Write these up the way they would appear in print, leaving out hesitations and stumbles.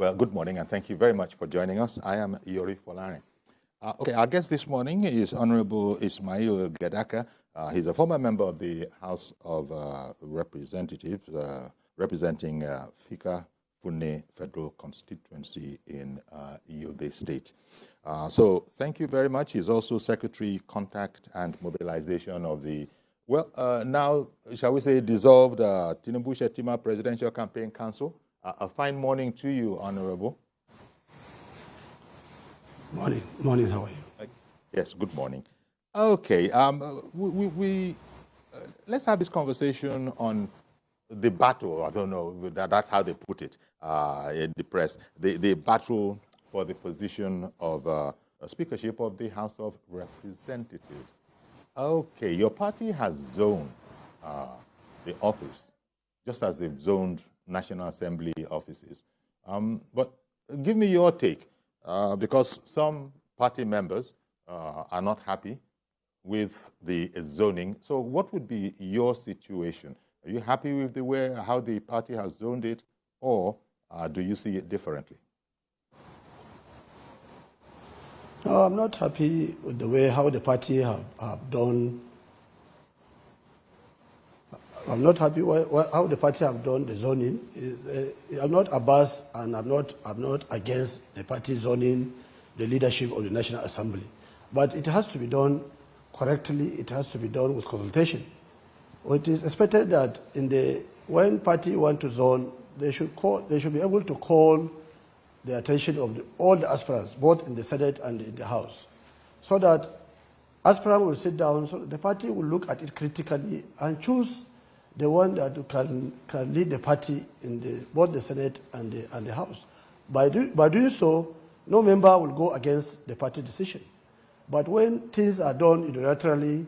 Well, good morning, and thank you very much for joining us. I am Yori Folari. Okay, our guest this morning is Honorable Ismail Gedaka. He's a former member of the House of Representatives, representing Fika Fune Federal Constituency in Yobe State. So thank you very much. He's also Secretary, Contact and Mobilization of the, now, shall we say, dissolved Tinubu Presidential Campaign Council. A fine morning to you, Honorable. Morning, how are you? Yes, good morning. Okay, let's have this conversation on the battle. I don't know, that's how they put it in the press. The battle for the position of Speakership of the House of Representatives. Okay, your party has zoned the office, just as they've zoned National Assembly offices. But give me your take, because some party members are not happy with the zoning. So what would be your situation? Are you happy with the way how the party has zoned it, or do you see it differently? No, I'm not happy with the way how the party have done. I'm not happy how the party have done the zoning. I'm not abass, and I'm not against the party zoning the leadership of the National Assembly, but it has to be done correctly. It has to be done with consultation. It is expected that when party want to zone, they should be able to call the attention of all the aspirants, both in the Senate and in the House, so that aspirants will sit down. So the party will look at it critically and choose the one that can lead the party in both the Senate and the House. By doing so, no member will go against the party decision. But when things are done unilaterally,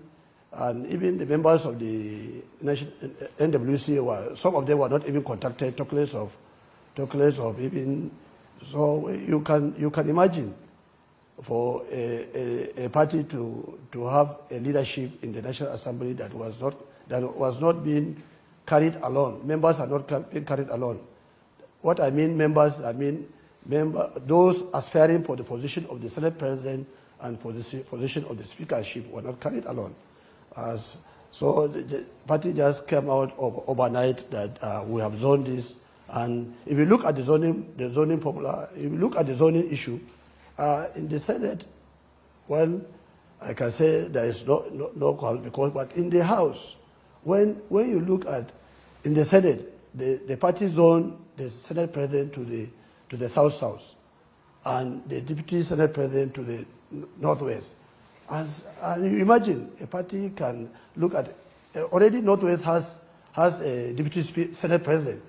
and even the members of the NWC, some of them were not even contacted, talk less of even. So you can imagine for a party to have a leadership in the National Assembly that was not being carried alone. Members are not being carried alone. What I mean members, those aspiring for the position of the Senate President and for the position of the Speakership were not carried alone. So the party just came out overnight that we have zoned this. And if you look at the zoning formula, if you look at the zoning issue, in the Senate, well, I can say there is no call, but in the House, when you look at in the Senate, the party zoned the Senate President to the South, and the Deputy Senate President to the Northwest. And you imagine a party can look at already Northwest has a Deputy Senate President,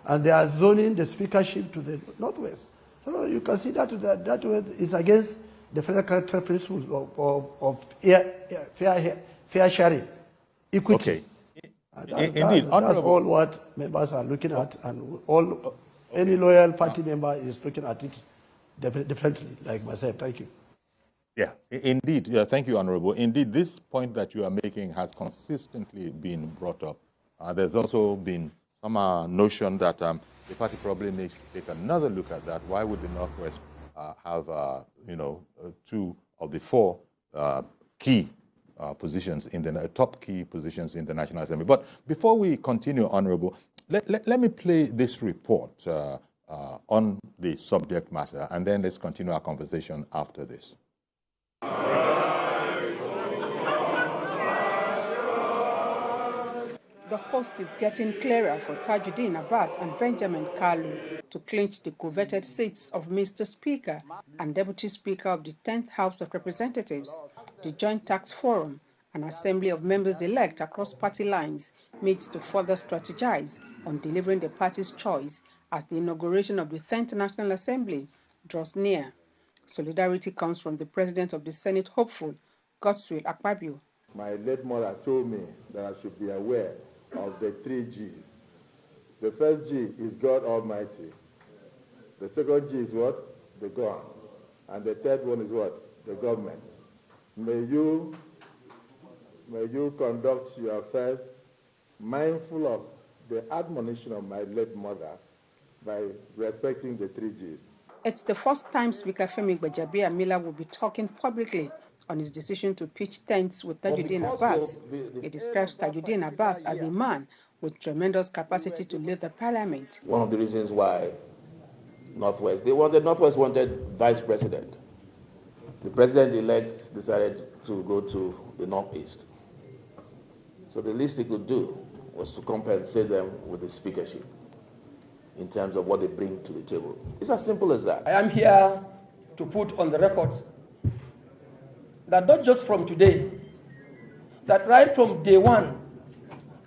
and they are zoning the Speakership to the Northwest. So you can see that way is against the federal character principles of fair sharing, equity. Okay. Indeed, that's all what members are looking at, and any loyal party member is looking at it differently, like myself. Thank you. Yeah, indeed. Yeah, thank you, Honorable. Indeed, this point that you are making has consistently been brought up. There's also been some notion that the party probably needs to take another look at that. Why would the Northwest have, two of the four key positions in the top key positions in the National Assembly? But before we continue, Honorable, let me play this report on the subject matter, and then let's continue our conversation after this. The coast is getting clearer for Tajuddin Abbas and Benjamin Kalu to clinch the coveted seats of Mr. Speaker and Deputy Speaker of the 10th House of Representatives. The Joint Tax Forum, an assembly of members-elect across party lines, meets to further strategize on delivering the party's choice as the inauguration of the 10th National Assembly draws near. Solidarity comes from the President of the Senate hopeful, Godswill Akpabio. My late mother told me that I should be aware of the 3 G's. The first G is God Almighty. The second G is what? The God. And the third one is what? The government. May you conduct your affairs mindful of the admonition of my late mother by respecting the 3 Gs. It's the first time Speaker Femi Gbajabiamila will be talking publicly on his decision to pitch tents with Tajudeen Abbas. He describes Tajudeen Abbas as a man with tremendous capacity to lead the parliament. One of the reasons why Northwest wanted vice president. The president-elect decided to go to the Northeast. So the least he could do was to compensate them with the speakership in terms of what they bring to the table. It's as simple as that. I am here to put on the record that not just from today, that right from day one,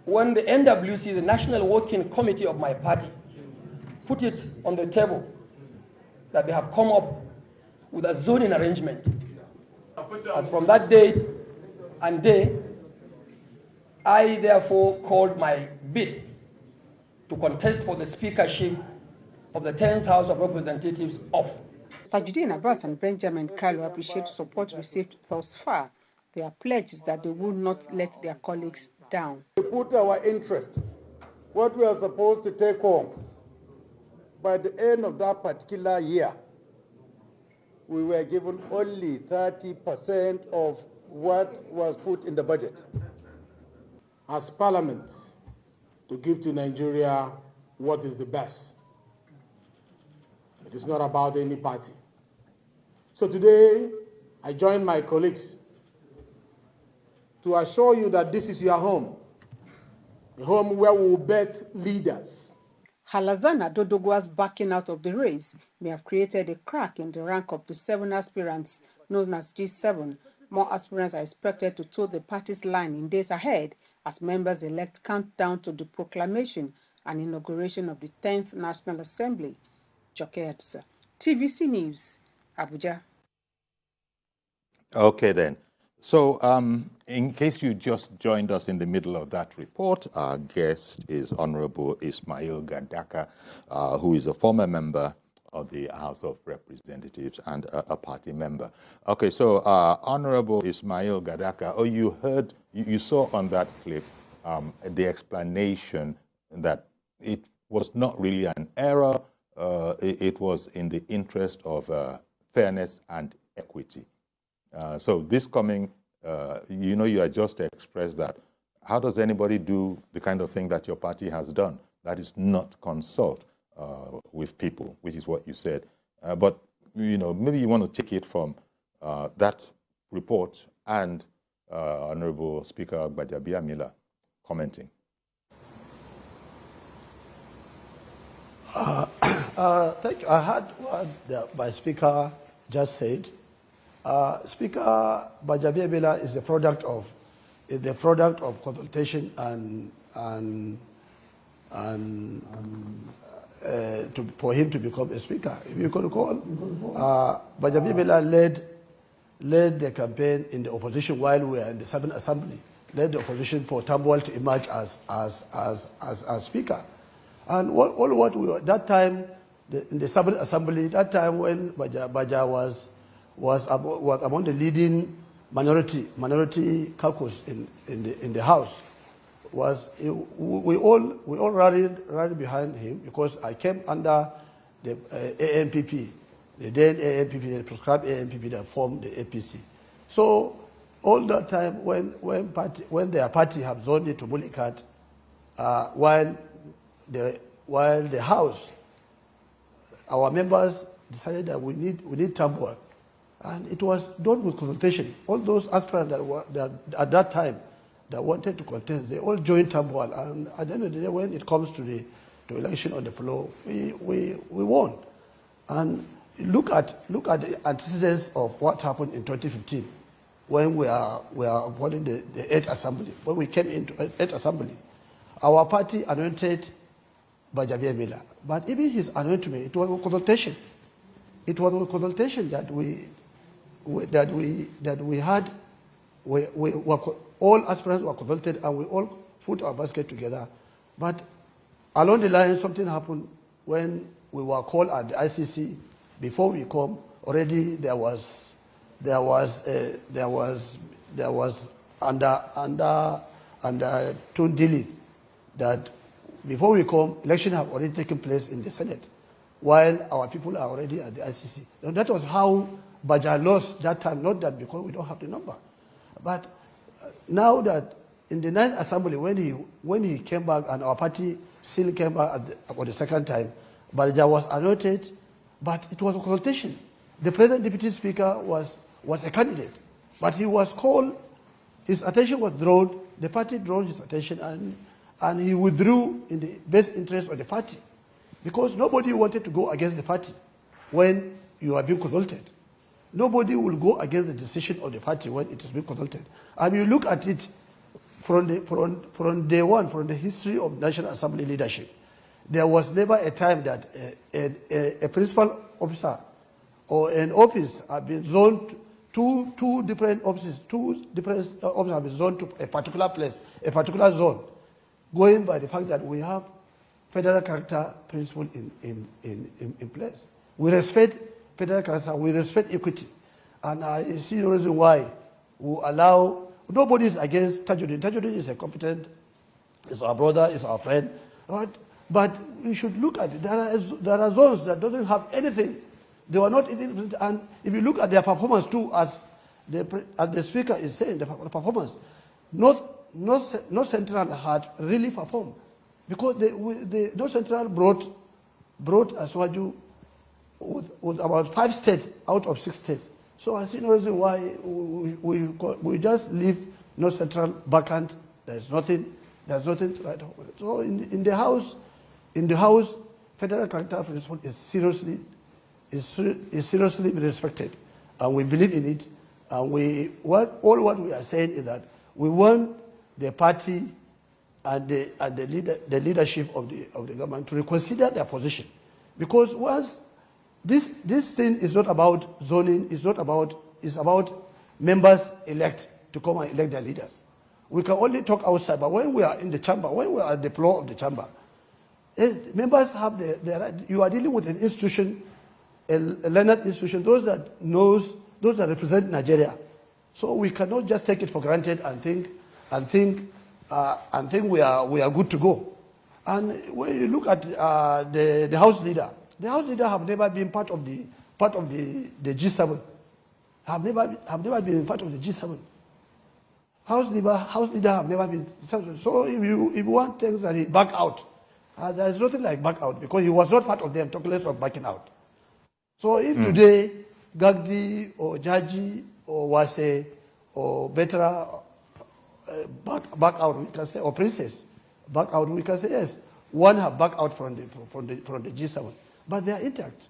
when the NWC, the National Working Committee of my party, put it on the table, that they have come up with a zoning arrangement. As from that date and day, I therefore called my bid to contest for the speakership of the 10th House of Representatives off. Tajudeen Abbas and Benjamin Kalu appreciate support received thus far. Their pledge is that they will not let their colleagues down. We put our interest, what we are supposed to take home, by the end of that particular year, we were given only 30% of what was put in the budget. As Parliament, to give to Nigeria what is the best. It is not about any party. So today, I join my colleagues to assure you that this is your home, a home where we will bet leaders. Halazana Dodogwa's backing out of the race may have created a crack in the rank of the 7 aspirants known as G7. More aspirants are expected to toe the party's line in days ahead as members-elect count down to the proclamation and inauguration of the 10th National Assembly. Jokeatsa, TVC News, Abuja. Okay, then. So, in case you just joined us in the middle of that report, our guest is Honorable Ismail Gadaka, who is a former member of the House of Representatives and a party member. Okay, so Honorable Ismail Gadaka, you saw on that clip the explanation that it was not really an error, it was in the interest of fairness and equity. So this coming, you had just expressed that. How does anybody do the kind of thing that your party has done? That is not consult with people, which is what you said. But, maybe you want to take it from that report and Honorable Speaker Gbajabiamila commenting. Thank you. I heard what my speaker just said. Speaker Gbajabiamila is the product of consultation for him to become a speaker. If you could recall, Gbajabiamila led the campaign in the opposition while we were in the 7th Assembly, led the opposition for Tambuwal to emerge as speaker. And that time, in the 7th Assembly, that time when Baja was among the leading minority caucus in the House, we all rallied behind him because I came under the ANPP, the then ANPP, the proscribed ANPP that formed the APC. So all that time when their party have zoned it to Mulikat, while the House, our members decided that we need Tambuwal. And it was done with consultation. All those aspirants that at that time that wanted to contest, they all joined Tambuwal. And at the end of the day, when it comes to the election on the floor, we won. And look at the antecedents of what happened in 2015 when we are holding the 8th Assembly. When we came into 8th Assembly, our party anointed Gbajabiamila. But even his anointment, it was a consultation. It was a consultation that we had. All aspirants were consulted, and we all put our basket together. But along the line, something happened when we were called at the ICC. Before we come, already there was under tune dealing that before we come, election have already taken place in the Senate. while our people are already at the ICC. And that was how Baja lost that time, not that because we don't have the number. But now that in the 9th Assembly, when he came back and our party still came back for the second time, Baja was anointed, but it was a consultation. The President Deputy Speaker was a candidate, but he was called, his attention was drawn, the party drew his attention, and he withdrew in the best interest of the party, because nobody wanted to go against the party when you are being consulted. Nobody will go against the decision of the party when it is being consulted. And you look at it from day one, from the history of National Assembly leadership, there was never a time that a principal officer or an office have been zoned, two different offices have been zoned to a particular place, a particular zone, going by the fact that we have federal character principle in place. We respect federal character, we respect equity. And I see no reason why we allow, nobody is against Tajuddin. Tajuddin is a competent, is our brother, is our friend. But we should look at it. There are zones that doesn't have anything. They were not even, and if you look at their performance too, as the speaker is saying, the performance, North Central had really performed, because the North Central brought Aswaju with about 5 states out of 6 states. So I see no reason why we just leave North Central vacant. There's nothing to write home with. So in the House, federal character principle is seriously respected, and we believe in it. And what we are saying is that we want the party and the leadership of the government to reconsider their position, because once this thing is not about zoning, it's about members elect to come and elect their leaders. We can only talk outside, but when we are in the chamber, when we are at the floor of the chamber, members have the right. You are dealing with an institution, a learned institution, those that represent Nigeria. So we cannot just take it for granted and think we are good to go. And when you look at the House leader have never been part of the G7. Have never been part of the G7. House leader have never been. So if you want things that he back out, there is nothing like back out, because he was not part of them, talk less of backing out. So if today Gagdi or Jaji or Wase or Betra back out, we can say, or Princess back out, we can say yes. One have back out from the G7, but they are intact.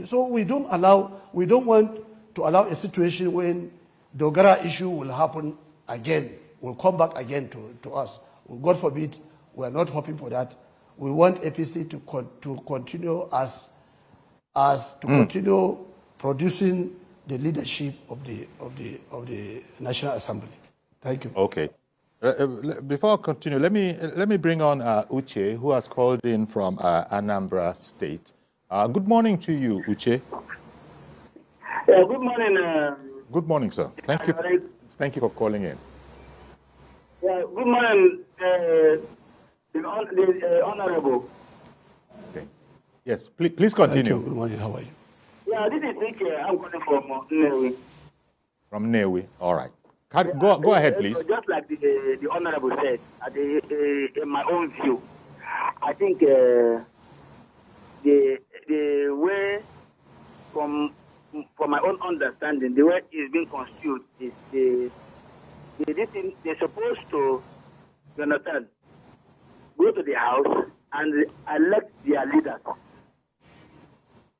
So we don't want to allow a situation when the Ogara issue will happen again, will come back again to us. God forbid, we are not hoping for that. We want APC to continue continue producing the leadership of the National Assembly. Thank you. Okay. Before I continue, let me bring on Uche, who has called in from Anambra State. Good morning to you, Uche. Yeah, good morning. Good morning, sir. Thank you for calling in. Yeah, good morning, the Honorable. Okay. Yes, please continue. Thank you. Good morning. How are you? Yeah, this is Nick. I'm calling from Newi. From Newi. All right. Go ahead, please. Just like the Honorable said, in my own view, I think the way, from my own understanding, the way it's being construed is they're supposed to, you understand, go to the house and elect their leaders.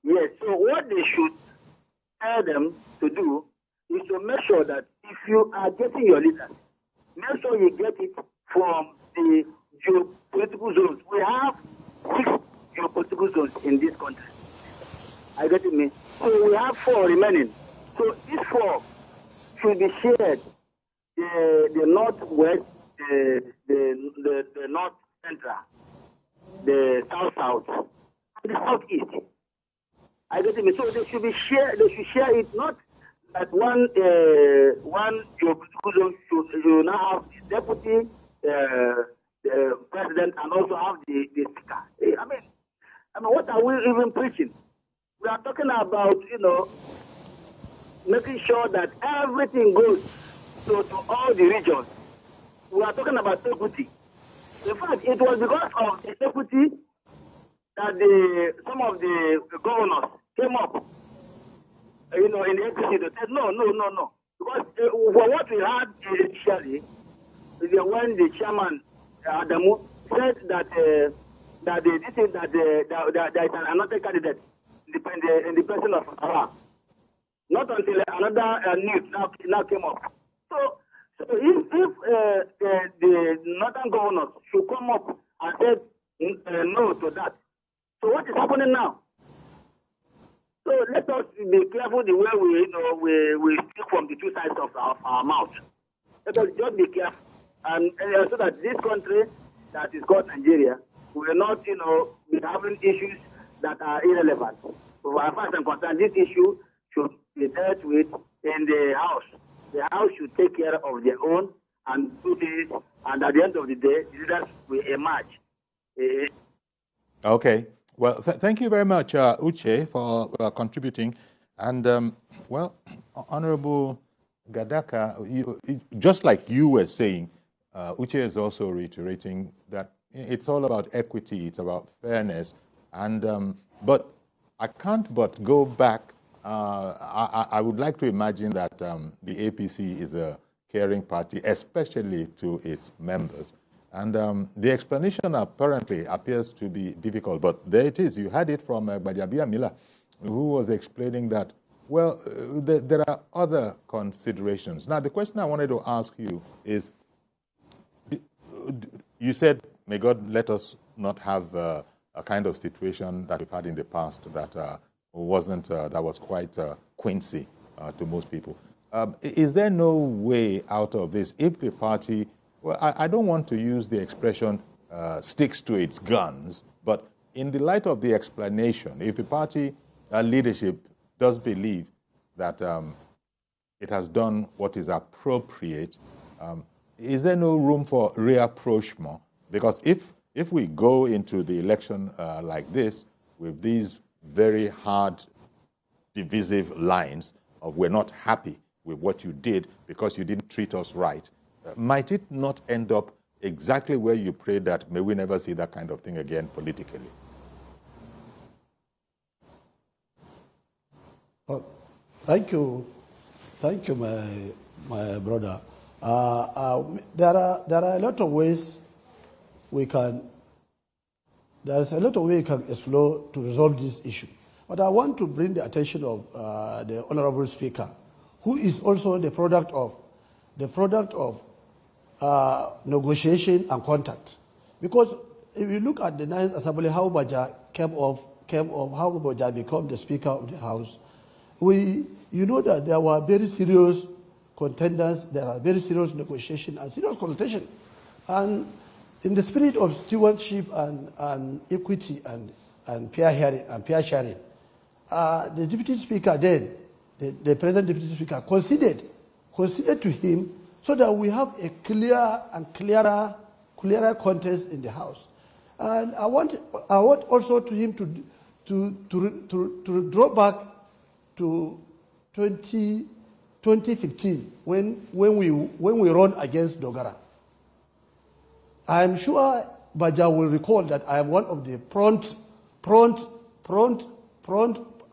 Yes, so what they should tell them to do is to make sure that if you are getting your leaders, make sure you get it from the geopolitical zones. We have 6 geopolitical zones in this country. I get it, me. So we have 4 remaining. So these 4 should be shared. The northwest, the north central, the south, and the southeast. I get it. So they should be shared. They should share it, not that one geopolitical zone should now have the deputy the president and also have the speaker. I mean, I mean, what are we even preaching? We are talking about, making sure that everything goes to all the regions. We are talking about equity. In fact, it was because of the equity that some of the governors came up, in the APC. They said, no. Because for what we had initially, when the chairman, Adamu, said that there is another candidate in the person of Ara. Not until another news now came up. So if the northern governors should come up and say no to that, so what is happening now? So let us be careful the way we speak from the two sides of our mouth. Let us just be careful, and so that this country that is called Nigeria will not, be having issues that are irrelevant. So as far as I'm concerned, this issue should be dealt with in the House. The House should take care of their own and do this, and at the end of the day, the leaders will emerge. Okay. Well, thank you very much, Uche, for contributing. And, Honorable Gadaka, just like you were saying, Uche is also reiterating that it's all about equity, it's about fairness. And but I can't but go back. I would like to imagine that the APC is a caring party, especially to its members. And the explanation apparently appears to be difficult, but there it is. You had it from Gbajabia Miller, who was explaining that, well, there are other considerations. Now, the question I wanted to ask you is, you said, may God let us not have a kind of situation that we've had in the past that was quite quincy to most people. Is there no way out of this if the party, well, I don't want to use the expression sticks to its guns, but in the light of the explanation, if the party leadership does believe that it has done what is appropriate, is there no room for rapprochement? Because if we go into the election like this, with these very hard, divisive lines of we're not happy with what you did because you didn't treat us right, might it not end up exactly where you prayed that may we never see that kind of thing again politically? Well, thank you, my brother. There are a lot of ways we can. There is a lot of ways we can explore to resolve this issue. But I want to bring the attention of the Honorable Speaker, who is also the product of negotiation and contact. Because if you look at the 9th Assembly, how Baja came off, how Baja became the Speaker of the House, you know that there were very serious contenders, there are very serious negotiation and serious consultation. And in the spirit of stewardship and equity and peer hearing and peer sharing, the Deputy Speaker then, the present Deputy Speaker, conceded to him so that we have a clear and clearer contest in the House. And I want also to him to draw back to 2015 when we run against Dogara. I am sure Baja will recall that I am one of the prompt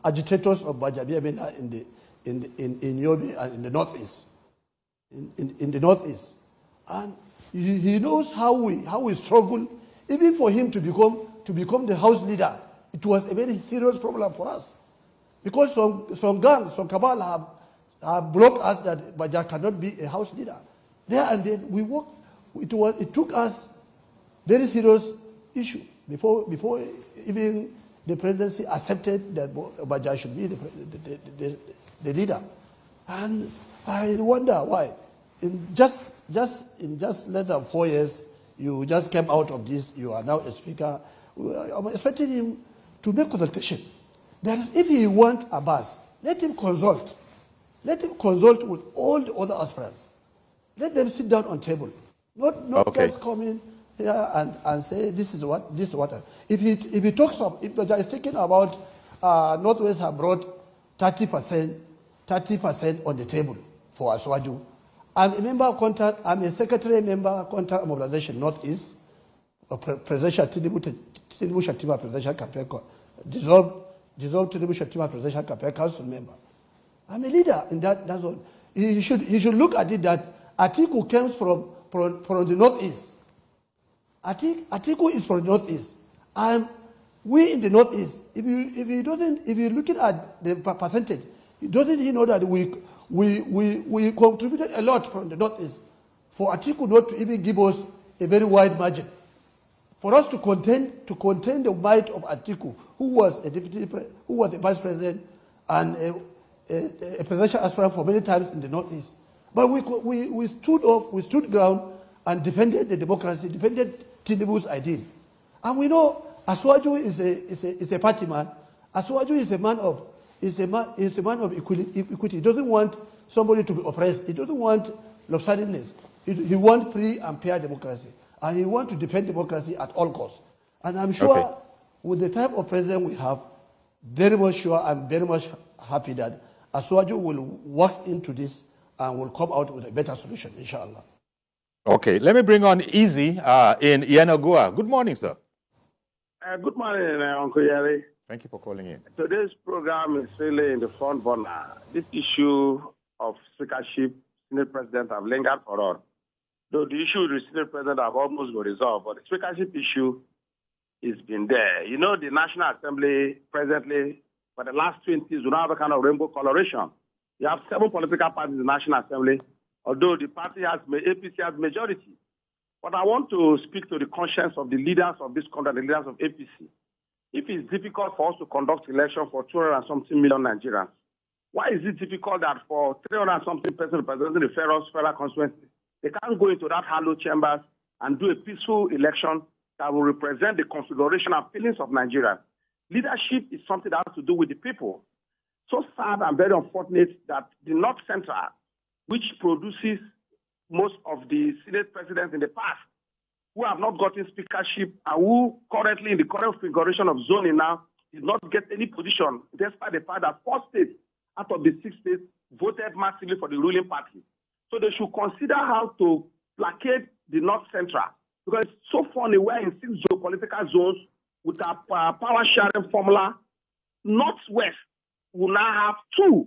agitators of Baja Biamena in Yobe and in the Northeast. In the Northeast. And he knows how we struggle. Even for him to become the House leader, it was a very serious problem for us. Because some gangs, some cabal have blocked us that Baja cannot be a House leader. There and then we worked. It took us very serious issue before even the presidency accepted that Baja should be the leader. And I wonder why. In just less than 4 years, you just came out of this. You are now a speaker. I'm expecting him to make consultation. If he wants a bus, let him consult. Let him consult with all the other aspirants. Let them sit down on table. Not okay. just come in. here and say this is what. If he talks of, if he's thinking about Northwest have brought 30% on the table for Aswaju. I'm a member of contact. I'm a secretary member of Contact Mobilization Northeast, Presidential Tinubu Shatima Presidential Campaign, dissolved Tinubu Shatima Presidential Campaign Council member. I'm a leader in that. That's all. He should look at it that Atiku comes from the Northeast. Atiku is from the Northeast, and we in the Northeast. If you're looking at the percentage, doesn't he know that we contributed a lot from the Northeast for Atiku not to even give us a very wide margin, for us to contain the might of Atiku, who was a vice president and a presidential aspirant for many times in the Northeast. But we stood ground and defended the democracy, defended Tinubu's ideal. And we know Aswaju is a party man. Aswaju is a man of equity. He doesn't want somebody to be oppressed. He doesn't want lopsidedness. He wants free and fair democracy. And he wants to defend democracy at all costs. And I'm sure with the type of president we have, very much sure and very much happy that Aswaju will work into this and will come out with a better solution, inshallah. Okay, let me bring on Easy in Yenagoa. Good morning, sir. Good morning, Uncle Yeri. Thank you for calling in. Today's program is really in the front burner. This issue of speakership, Senate President have lingered for all. Though the issue with the Senate President have almost been resolved, but the speakership issue has been there. You know, the National Assembly presently, for the last 20 years, do not have a kind of rainbow coloration. You have 7 political parties in the National Assembly, although the party has, APC has majority. But I want to speak to the conscience of the leaders of this country, the leaders of APC. If it's difficult for us to conduct election for 200 and something million Nigerians, why is it difficult that for 300 and something persons representing the federal constituency, they can't go into that hallowed chambers and do a peaceful election that will represent the configuration and feelings of Nigeria? Leadership is something that has to do with the people. So sad and very unfortunate that the North Central, which produces most of the Senate presidents in the past, who have not gotten speakership and who currently in the current configuration of zoning now did not get any position, despite the fact that 4 states out of the 6 states voted massively for the ruling party. So they should consider how to placate the North Central, because it's so funny, we're in 6 geopolitical zones with a power sharing formula. Northwest will now have 2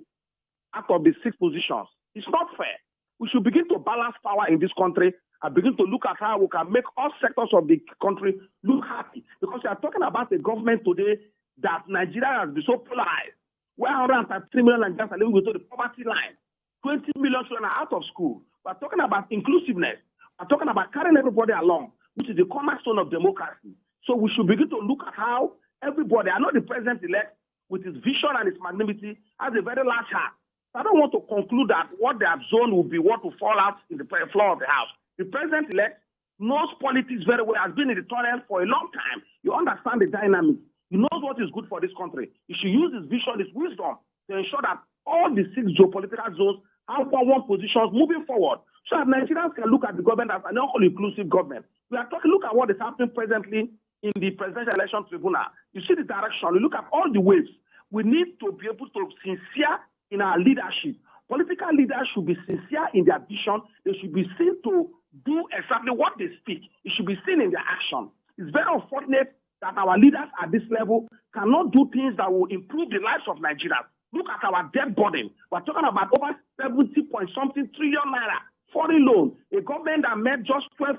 out of the 6 positions. It's not fair. We should begin to balance power in this country and begin to look at how we can make all sectors of the country look happy. Because we are talking about a government today that Nigeria has been so polarized, where 133 million Nigerians are living below the poverty line, 20 million children are out of school. We are talking about inclusiveness. We are talking about carrying everybody along, which is the cornerstone of democracy. So we should begin to look at how everybody, I know the president-elect, with his vision and his magnanimity, has a very large heart. I don't want to conclude that what they have zoned will be what will fall out in the floor of the House. The president-elect knows politics very well, has been in the tunnel for a long time. You understand the dynamics. He knows what is good for this country. He should use his vision, his wisdom to ensure that all the 6 geopolitical zones have one positions moving forward, so that Nigerians can look at the government as an all-inclusive government. We are talking, look at what is happening presently in the presidential election tribunal. You see the direction. You look at all the waves. We need to be able to sincere in our leadership. Political leaders should be sincere in their vision. They should be seen to do exactly what they speak. It should be seen in their action. It's very unfortunate that our leaders at this level cannot do things that will improve the lives of Nigerians. Look at our debt burden. We're talking about over 70-point-something trillion naira foreign loan. A government that made just 12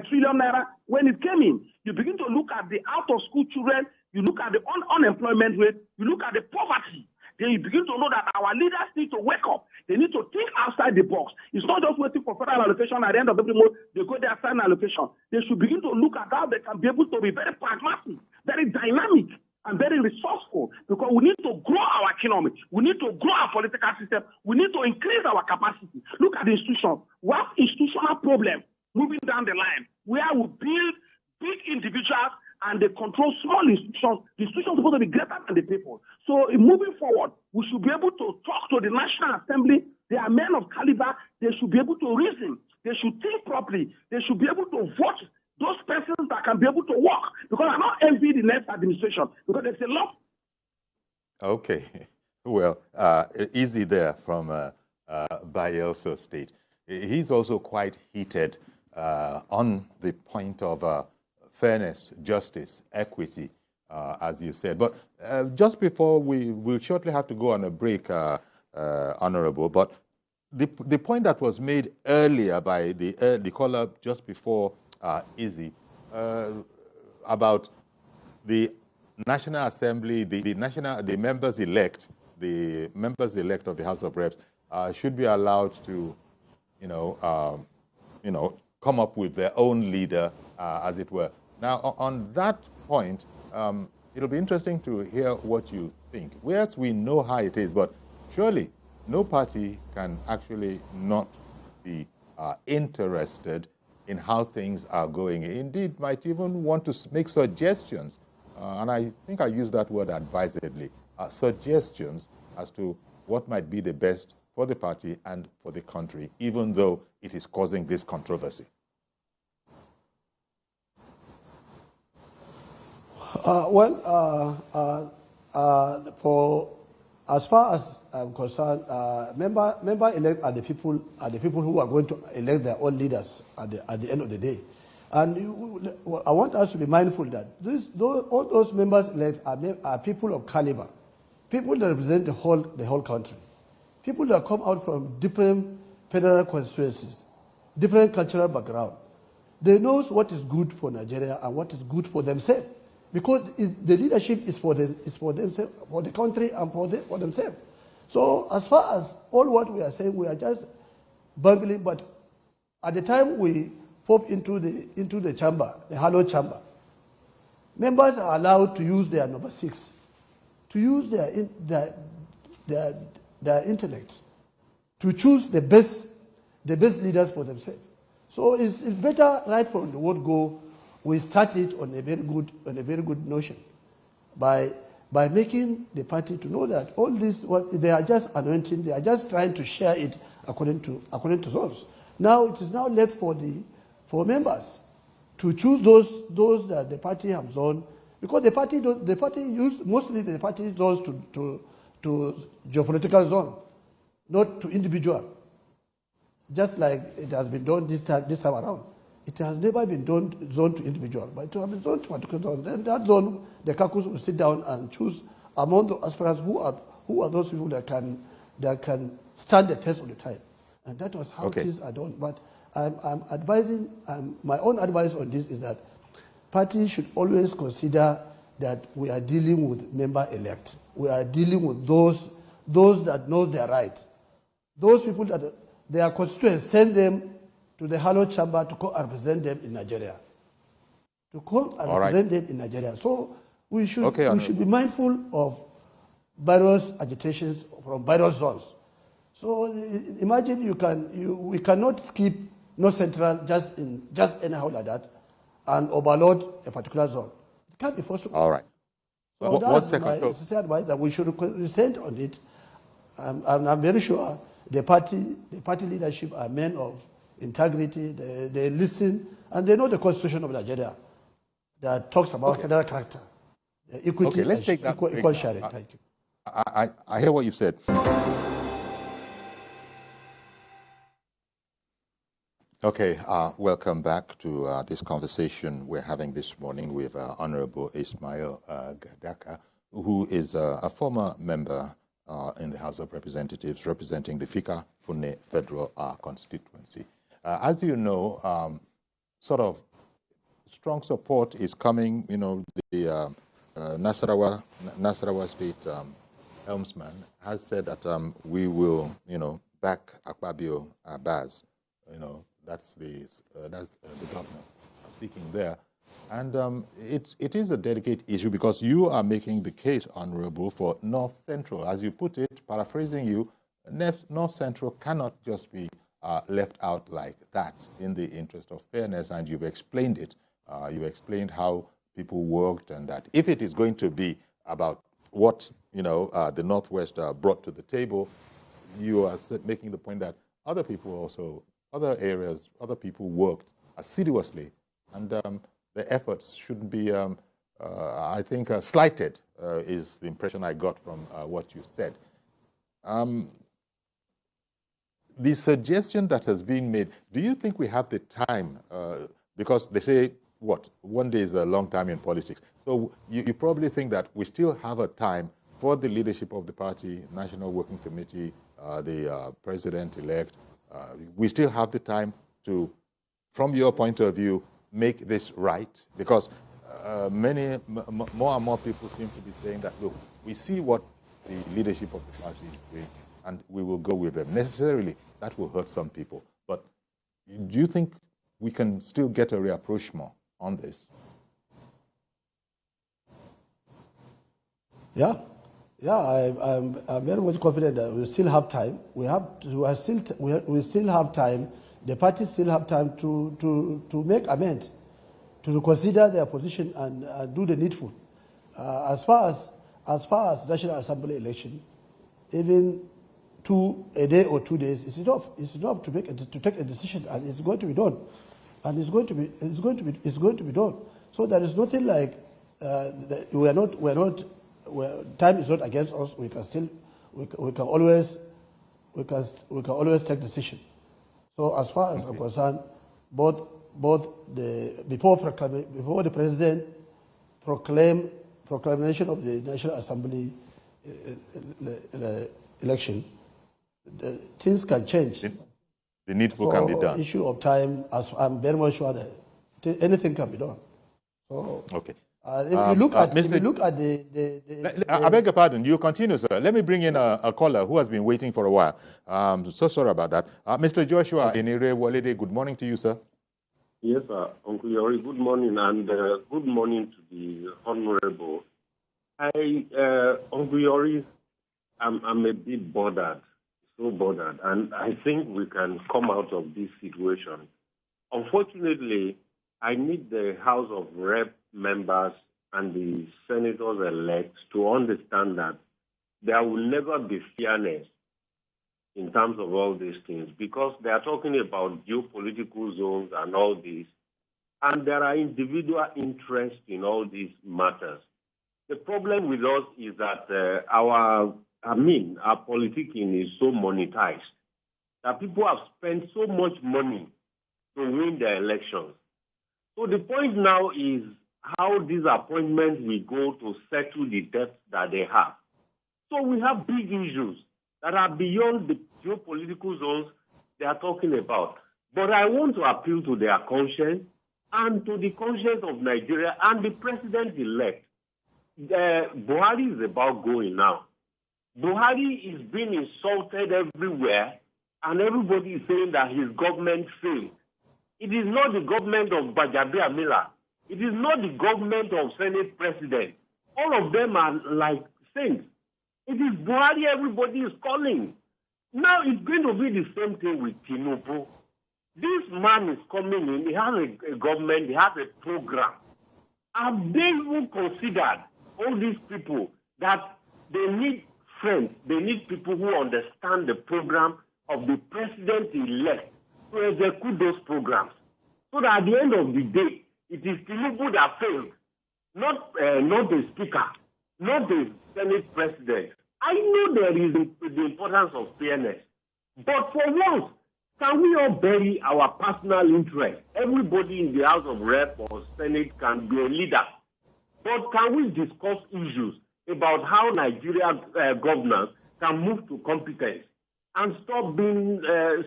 trillion naira when it came in. You begin to look at the out-of-school children. You look at the unemployment rate. You look at the poverty. Then you begin to know that our leaders need to wake up. They need to think outside the box. It's not just waiting for federal allocation at the end of every month. They go there, sign allocation. They should begin to look at how they can be able to be very pragmatic, very dynamic, and very resourceful, because we need to grow our economy. We need to grow our political system. We need to increase our capacity. Look at the institutions. We have institutional problem moving down the line where we build big individuals and they control small institutions. The institutions are supposed to be greater than the people. So moving forward, we should be able to talk to the National Assembly. They are men of caliber. They should be able to reason. They should think properly. They should be able to vote those persons institutions that can be able to work. Because I don't envy the next administration, because there's a lot. Okay. Well, easy there from Bayelsa State. He's also quite heated on the point of fairness, justice, equity, as you said. But just before we'll shortly have to go on a break, Honorable, but the point that was made earlier by the caller just before Izzy about the National Assembly, the members-elect, of the House of Reps should be allowed to, come up with their own leader, as it were. Now, on that point, it'll be interesting to hear what you think. Whereas we know how it is, but surely no party can actually not be interested in how things are going. Indeed, might even want to make suggestions, and I think I use that word advisedly, suggestions as to what might be the best for the party and for the country, even though it is causing this controversy. As far as I'm concerned, member-elect are the people who are going to elect their own leaders at the end of the day. And I want us to be mindful that all those members-elect are people of caliber, people that represent the whole country, people that come out from different federal constituencies, different cultural background. They know what is good for Nigeria and what is good for themselves, because the leadership is for themselves, for the country, and for themselves. So as far as all what we are saying, we are just bungling. But at the time we pop into the chamber, the hallowed chamber, members are allowed to use their number 6, to use their intellect, to choose the best leaders for themselves. So it's better right from the word go. We started on a very good notion by making the party to know that all this, they are just anointing, they are just trying to share it according to those. Now it is now left for members to choose those that the party has done, because the party goes to geopolitical zone, not to individual. Just like it has been done this time around. It has never been done zone to individual, but it has been done to particular zone. Then that zone, the caucus will sit down and choose among the aspirants who are those people that can stand the test of the time. And that was how things are done. But I'm advising, my own advice on this is that parties should always consider that we are dealing with member-elect. We are dealing with those that know their right. Those people that their constituents send them to the hallowed chamber to come and represent them in Nigeria. Them in Nigeria. So we should be mindful of various agitations from various zones. So imagine we cannot skip North Central just anyhow like that and overload a particular zone. It can't be possible. All right. So that's my sincere advice, that we should resent on it. I'm very sure the party leadership are men of integrity. They listen, and they know the Constitution of Nigeria that talks about federal character, equity, let's take that equal sharing. Thank you. I hear what you've said. Okay, welcome back to this conversation we're having this morning with Honorable Ismail Gadaka, who is a former member in the House of Representatives representing the Fika-Fune Federal Constituency. As you know, sort of strong support is coming. The Nasarawa State helmsman has said that we will, back Akpabio Abbas. That's the governor speaking there. And it is a delicate issue because you are making the case, Honorable, for North Central. As you put it, paraphrasing you, North Central cannot just be left out like that in the interest of fairness, and you've explained it. You explained how people worked, and that if it is going to be about what the Northwest brought to the table, you are making the point that other areas, other people worked assiduously, and the efforts shouldn't be, I think, slighted, is the impression I got from what you said. The suggestion that has been made, do you think we have the time? Because they say, what, 1 day is a long time in politics. So you probably think that we still have a time for the leadership of the party, National Working Committee, the president-elect. We still have the time to, from your point of view, make this right? Because more and more people seem to be saying that, look, we see what the leadership of the party is doing, and we will go with them. Necessarily, that will hurt some people. But do you think we can still get a rapprochement on this? Yeah, I'm very much confident that we still have time. We still have time. The parties still have time to make amends, to reconsider their position and do the needful. As far as National Assembly election, even a day or 2 days is enough. It's enough to take a decision, and it's going to be done. And it's going to be done. So there is nothing like time is not against us. We can always take decision. So as far as I'm concerned, before the president proclamation of the National Assembly election, things can change. The needful can be done. Issue of time, as I'm very much sure that anything can be done. So, okay. If you look at the I beg your pardon. You continue, sir. Let me bring in a caller who has been waiting for a while. So sorry about that. Mr. Joshua Inire-Walede, good morning to you, sir. Yes, sir. Uncle Yori, good morning, and good morning to the Honorable. Uncle Yori, I'm a bit bothered, so bothered, and I think we can come out of this situation. Unfortunately, I need the House of Rep members and the senators-elect to understand that there will never be fairness in terms of all these things, because they are talking about geopolitical zones and all this, and there are individual interests in all these matters. The problem with us is that our politicking is so monetized that people have spent so much money to win their elections. So the point now is how these appointments will go to settle the debts that they have. So we have big issues that are beyond the geopolitical zones they are talking about. But I want to appeal to their conscience and to the conscience of Nigeria and the president-elect. Buhari is about going now. Buhari is being insulted everywhere, and everybody is saying that his government failed. It is not the government of Bajabiamila. It is not the government of Senate President. All of them are like saints. It is Buhari everybody is calling. Now it's going to be the same thing with Tinubu. This man is coming in, he has a government, he has a program. Have they even considered, all these people, that they need friends, they need people who understand the program of the president-elect to execute those programs? So that at the end of the day, it is Tinubu that failed, not the speaker, not the Senate president. I know there is the importance of fairness, but for once, can we all bury our personal interest? Everybody in the House of Rep or Senate can be a leader, but can we discuss issues about how Nigeria governance can move to competence and stop being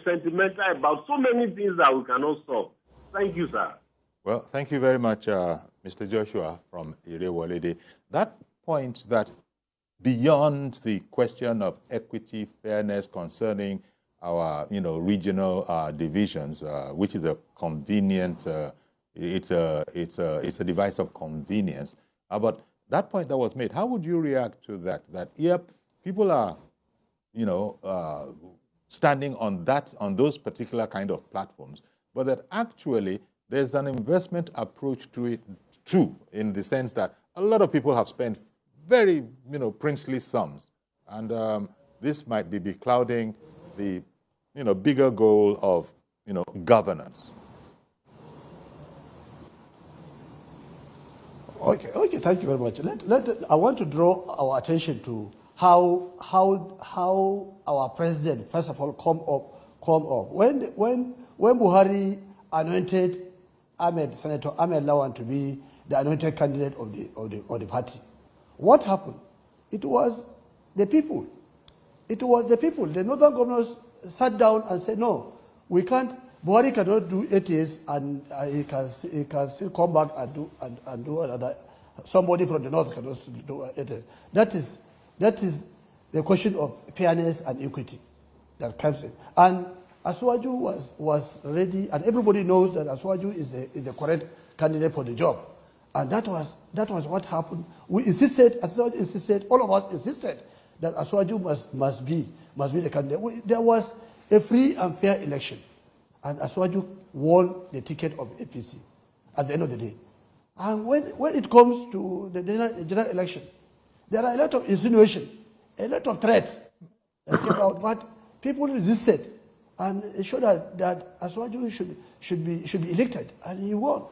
sentimental about so many things that we cannot solve? Thank you, sir. Well, thank you very much, Mr. Joshua from Ire-Walede. That point that beyond the question of equity, fairness concerning our, regional divisions, which is a convenient, it's a device of convenience. But that point that was made, how would you react to that? That people are, standing on those particular kind of platforms, but that actually there's an investment approach to it too, in the sense that a lot of people have spent very, princely sums, and this might be beclouding the, bigger goal of, governance. Okay, thank you very much. I want to draw our attention to how our president, first of all, come up. When Buhari anointed Senator Ahmed Lawan to be the anointed candidate of the party, what happened? It was the people. It was the people. The northern governors sat down and said, no, we can't. Buhari cannot do 8 years, and he can still come back and do another. Somebody from the north cannot do 8 years. That is the question of fairness and equity that comes in. And Asuwaju was ready, and everybody knows that Asuwaju is the correct candidate for the job. And that was what happened. We insisted, Asuwaju insisted, all of us insisted that Asuwaju must be the candidate. There was a free and fair election. And Asuwaju won the ticket of APC at the end of the day. And when it comes to the general election, there are a lot of insinuation, a lot of threats that came out, but people resisted, and it showed that Asuwaju should be elected, and he won.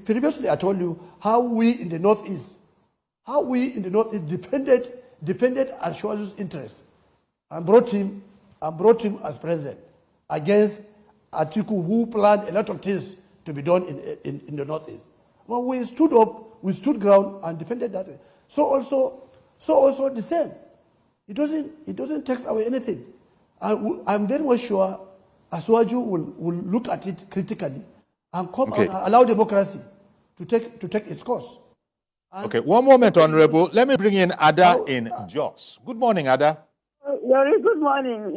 Previously I told you how we in the Northeast defended Asuwaju's interests and brought him as president against Atiku, who planned a lot of things to be done in the Northeast. Well, we stood up, we stood ground and defended that. So also the same. It doesn't take away anything. I'm very much sure Asuwaju will look at it critically and come and allow democracy to take its course. Okay, one moment, Honorable. Let me bring in Ada in Jos. Good morning, Ada. Yori, good morning,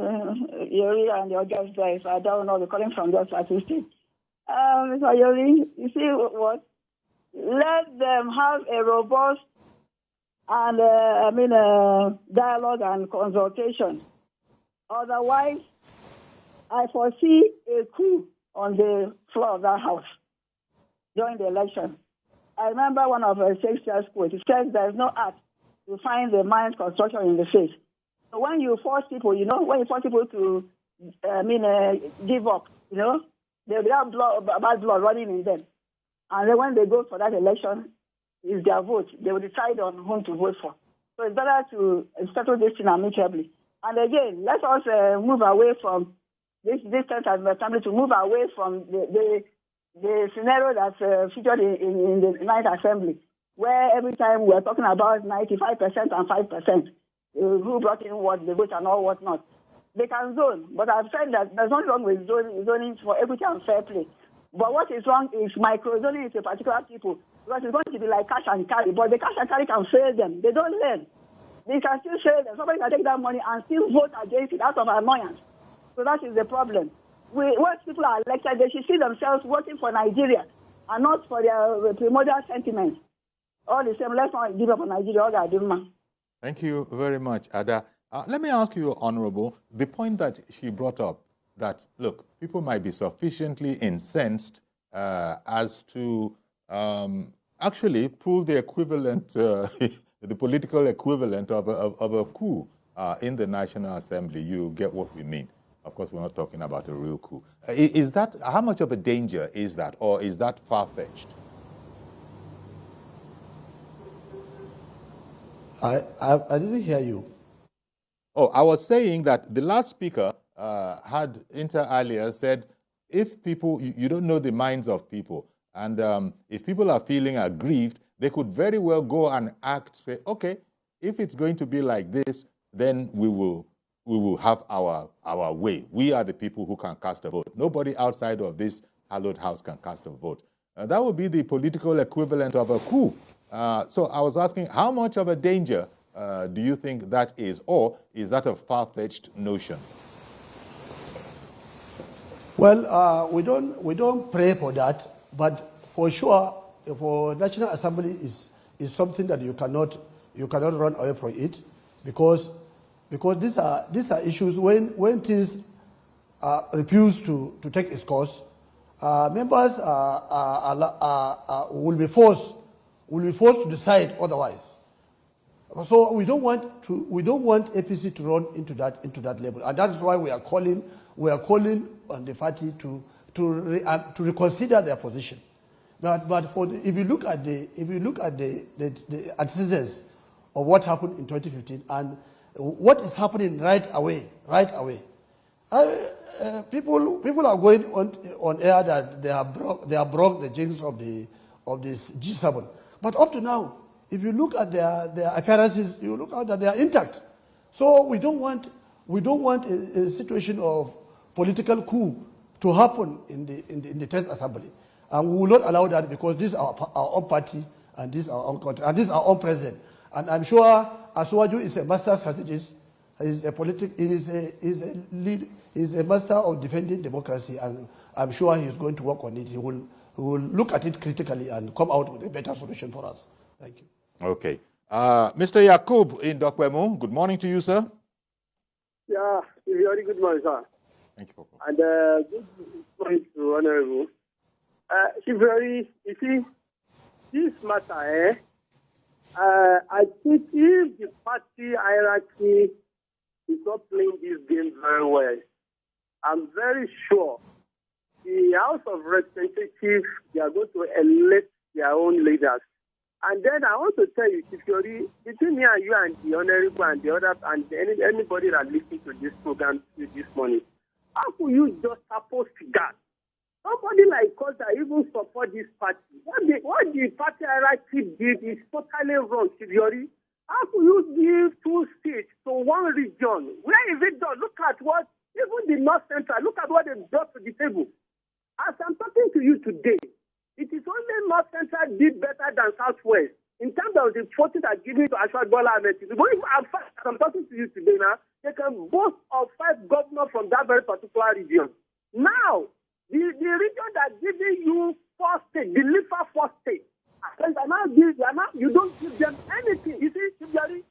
Yori and your guest there. I don't know, they're calling from Jos Statistics. Mr. Yori, you see what? Let them have a robust and dialogue and consultation. Otherwise, I foresee a coup on the floor of that house during the election. I remember one of Shakespeare's quotes. It says there is no art to find the mind's construction in the face. So when you force people, to, give up, they will have bad blood running in them. And then when they go for that election, it's their vote. They will decide on whom to vote for. So it's better to settle this thing amicably. And again, let us move away from this sense of assembly, to move away from the scenario that's featured in the Ninth Assembly, where every time we're talking about 95% and 5%, who brought in what, the vote and all whatnot. They can zone, but I've said that there's nothing wrong with zoning for equity and fair play. But what is wrong is micro-zoning into particular people, because it's going to be like cash and carry, but the cash and carry can fail them. They don't learn. They can still fail them. Somebody can take that money and still vote against it out of annoyance. So that is the problem. Once people are elected, they should see themselves working for Nigeria and not for their primordial sentiments. All the same, let's not give up on Nigeria. All that doing. Thank you very much, Ada. Let me ask you, Honorable, the point that she brought up, that, look, people might be sufficiently incensed as to actually pull the equivalent, the political equivalent of a coup in the National Assembly. You get what we mean. Of course, we're not talking about a real coup. Is that, how much of a danger is that, or is that far-fetched? I didn't hear you. Oh, I was saying that the last speaker had inter alia said, if people, you don't know the minds of people, and if people are feeling aggrieved, they could very well go and act, say, okay, if it's going to be like this, then we will have our way. We are the people who can cast a vote. Nobody outside of this hallowed house can cast a vote. That would be the political equivalent of a coup. So I was asking, how much of a danger do you think that is, or is that a far-fetched notion? Well, we don't pray for that, but for sure, for National Assembly is something that you cannot run away from it, because these are issues when things refuse to take its course, members will be forced to decide otherwise. So we don't want APC to run into that level, and that is why we are calling on the party to reconsider their position, But if you look at the antecedents of what happened in 2015 and what is happening right away, people are going on air that they have broke the jinx of this G7. But up to now, if you look at their appearances, you look at that they are intact. So we don't want a situation of political coup to happen in the 10th Assembly. And we will not allow that because this is our own party and this is our own country and this is our own president. And I'm sure Asuwaju is a master strategist. He's a master of defending democracy, and I'm sure he's going to work on it. He will look at it critically and come out with a better solution for us. Thank you. Okay. Mr. Yakub in Dokwemu, good morning to you, sir. Yeah, very good morning, sir. Thank you for calling. And good morning to Honorable. You see, this matter, I think if the party hierarchy is not playing this game very well, I'm very sure the House of Representatives, they are going to elect their own leaders. And then I want to tell you, Chifiori, between me and you and the Honorable and the others and anybody that listens to this program this morning, how could you just suppose that? Somebody like us that even support this party, what the party hierarchy did is totally wrong, Chifiori. How could you give 2 seats to one region? Where is it done? Look at what, even the North Central, look at what they brought to the table. As I'm talking to you today, it is only North Central did better than Southwest in terms of the forces that given to Ashwad Bola Ahmed Tinubu. But if I'm talking to you today now, they can boast of 5 governors from that very particular region. Now, the region that giving you 4 states, the LIFA 4 states, you don't give them anything. You see, the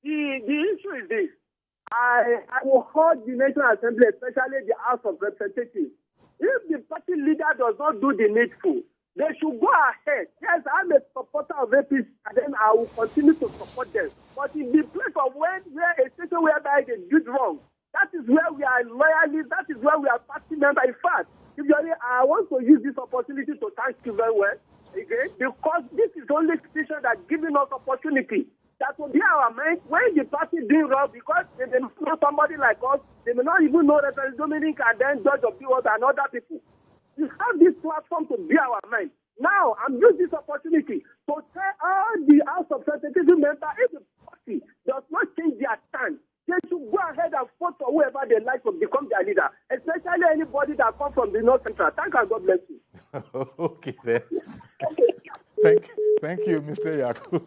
issue is this. I will hold the National Assembly, especially the House of Representatives. If the party leader does not do the needful, they should go ahead. Yes, I'm a supporter of APC, and then I will continue to support them. But in the place of where a situation whereby they did wrong, that is where we are loyalists, that is where we are party members. In fact, I want to use this opportunity to thank you very well, okay? Because this is the only situation that giving us opportunity. That will be our mind when the party doing wrong, because they may not know somebody like us, they may not even know Reverend Dominic and then Judge of Peoples and other people. We have this platform to be our mind. Now, I'm using this opportunity to tell all the House of Representatives members, if the party does not change their stand, they should go ahead and vote for whoever they like to become their leader, especially anybody that comes from the North Central. Thank you and God bless you. Okay, then. Thank you, Mr. Yakub.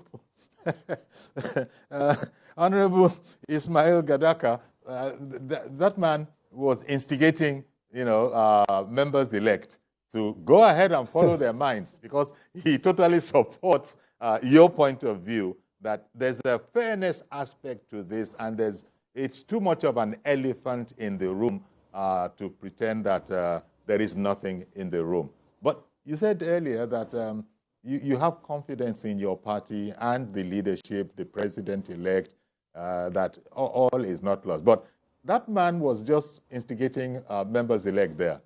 Honorable Ismail Gadaka, that man was instigating, members-elect to go ahead and follow their minds, because he totally supports your point of view that there's a fairness aspect to this, and it's too much of an elephant in the room to pretend that there is nothing in the room. But you said earlier that you have confidence in your party and the leadership, the president-elect, that all is not lost. But that man was just instigating members-elect there.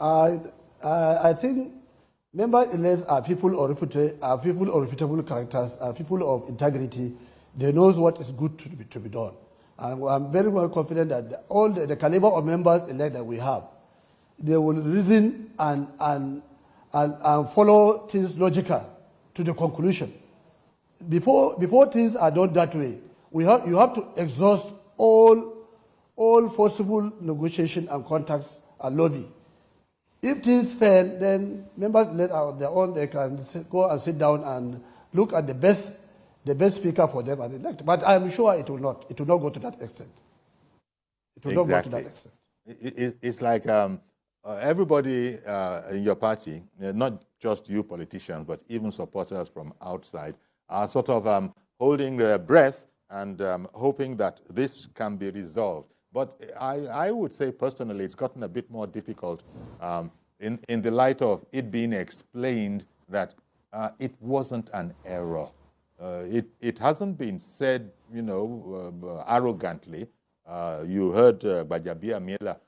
I think members-elects are people of reputable characters, are people of integrity. They know what is good to be done. And I'm very well confident that all the caliber of members-elect that we have, they will reason and follow things logical to the conclusion. Before things are done that way, you have to exhaust all possible negotiation and contacts and lobby. If things fail, then members elect on their own, they can go and sit down and look at the best speaker for them and elect. But I'm sure it will not go to that extent. It will not go to that extent. It's like everybody in your party, not just you politicians, but even supporters from outside, are sort of holding their breath and hoping that this can be resolved. But I would say personally it's gotten a bit more difficult in the light of it being explained that it wasn't an error. It hasn't been said, arrogantly, You heard Bajabia Miela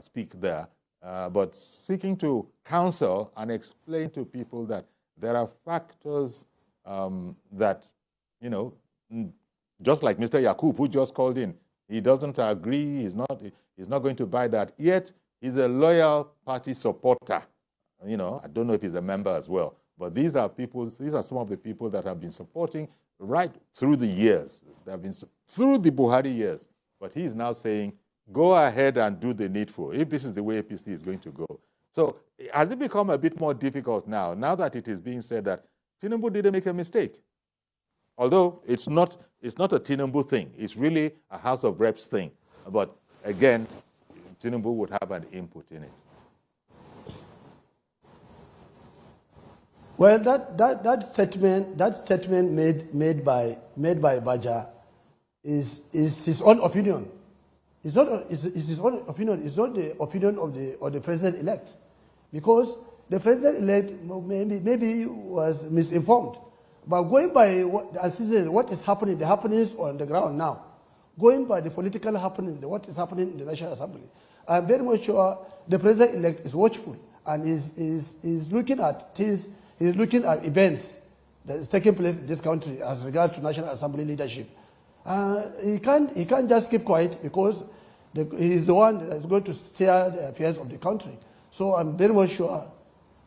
speak there, but seeking to counsel and explain to people that there are factors that, you know, just like Mr. Yakub, who just called in, he doesn't agree, he's not going to buy that. Yet, he's a loyal party supporter. You know, I don't know if he's a member as well. But these are some of the people that have been supporting right through the years. They have been through the Buhari years. But he is now saying, go ahead and do the needful, if this is the way APC is going to go. So has it become a bit more difficult now that it is being said that Tinubu didn't make a mistake? Although it's not a Tinubu thing. It's really a House of Reps thing. But again, Tinubu would have an input in it. Well, that statement made by Baja is his own opinion. It's his own opinion. It's not the opinion of the president-elect, because the president-elect maybe was misinformed. But going by what is happening, the happenings on the ground now, going by the political happening, what is happening in the National Assembly, I'm very much sure the president-elect is watchful and is looking at things. He's looking at events that is taking place in this country as regards to National Assembly leadership. He can't just keep quiet, because he's the one that is going to steer the affairs of the country. So I'm very much sure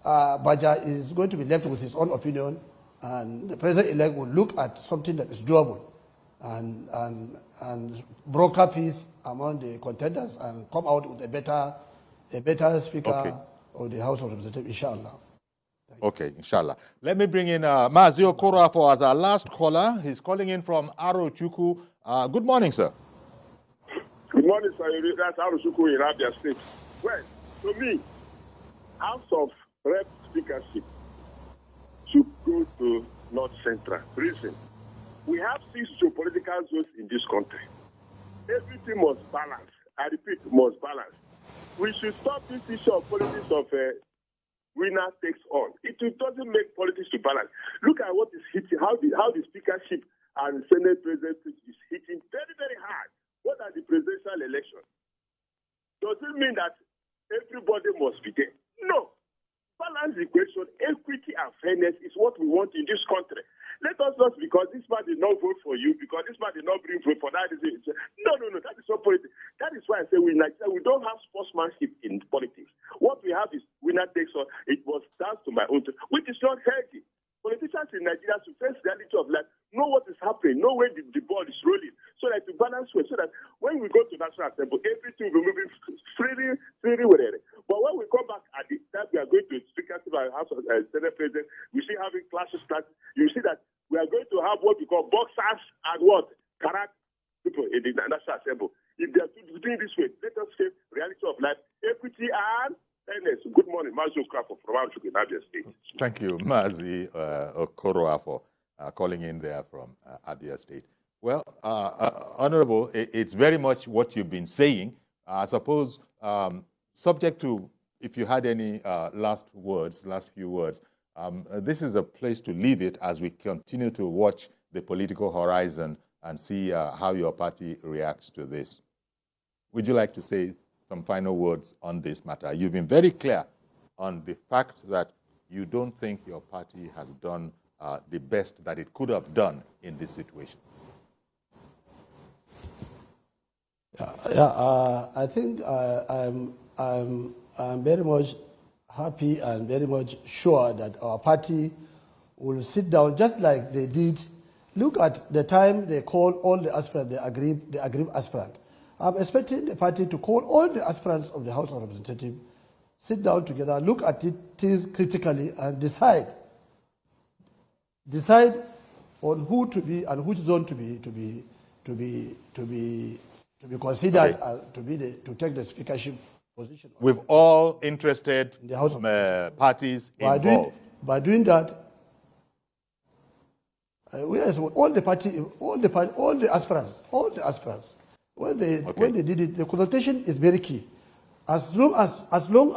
Baja is going to be left with his own opinion, and the president-elect will look at something that is doable and broker peace among the contenders and come out with a better speaker of the House of Representatives, inshallah. Okay, inshallah. Let me bring in Mazi Okorafor as our last caller. He's calling in from Arochukwu. Good morning, sir. Good morning, sir. That's Arochukwu in Abia State. Well, to me, House of Rep Speakership should go to North Central. Reason, we have 6 geopolitical zones in this country. Everything must balance. I repeat, must balance. We should stop this issue of politics of winner takes all. It doesn't make politics to balance. Look at what is hitting, how the speakership and Senate presidency is hitting very, very hard. What are the presidential elections? Does it mean that everybody must be there? No. Balance the equation, equity and fairness is what we want in this country. Let us not, because this man did not vote for you, because this man did not bring vote for that. No, that is not politics. That is why I say we don't have sportsmanship in politics. What we have is winner takes all. It was down to my own, which is not healthy. Politicians in Nigeria should face the reality of life, know what is happening, know where the ball is rolling, so that to balance well, so that when we go to National Assembly, everything will be moving freely, whatever. But when we come back at the time we are going to Speakership and House of Senate President, we see having clashes start. You see that we are going to have what we call boxers and what? Karate people in the National Assembly. If they are doing this way, let us face reality of life, equity and fairness. Good morning, Mazi Okorafor from Arochukwu in Abia State. Thank you, Mazi Okorafor, calling in there from Abia State. Well, Honorable, it's very much what you've been saying. I suppose, subject to, if you had any last few words, this is a place to leave it as we continue to watch the political horizon and see how your party reacts to this. Would you like to say some final words on this matter? You've been very clear on the fact that you don't think your party has done the best that it could have done in this situation. I think I'm very much happy and very much sure that our party will sit down just like they did. Look at the time they called all the aspirants, the aggrieved aspirant. I'm expecting the party to call all the aspirants of the House of Representatives, sit down together, look at it critically, and decide on who to be and which zone to be considered to take the speakership position. With all interested in the House of parties involved. By doing that, all the aspirants, when they did it, the consultation is very key. As long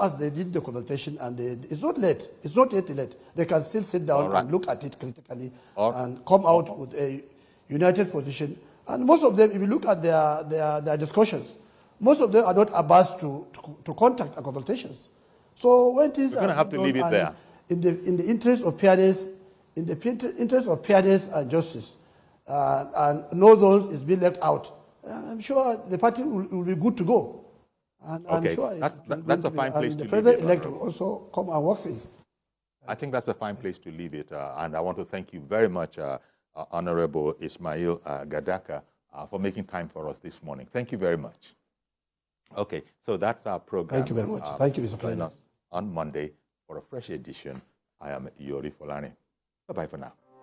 as they did the consultation and it's not late, it's not yet late, they can still sit down and look at it critically and come out with a united position And most of them, if you look at their discussions, most of them are not averse to contact and consultations. So when things we're going to have to leave it there. In the interest of fairness, and justice, and no those is being left out, I'm sure the party will be good to go. And okay, I'm sure that's a fine place to leave it. The president-elect will also come and work in. I think that's a fine place to leave it. And I want to thank you very much, Honorable Ismail Gadaka, for making time for us this morning. Thank you very much. Okay, so that's our program. Thank you very much. Thank you, Mr. President. Join us on Monday for a fresh edition. I am Yori Folani. Bye-bye for now.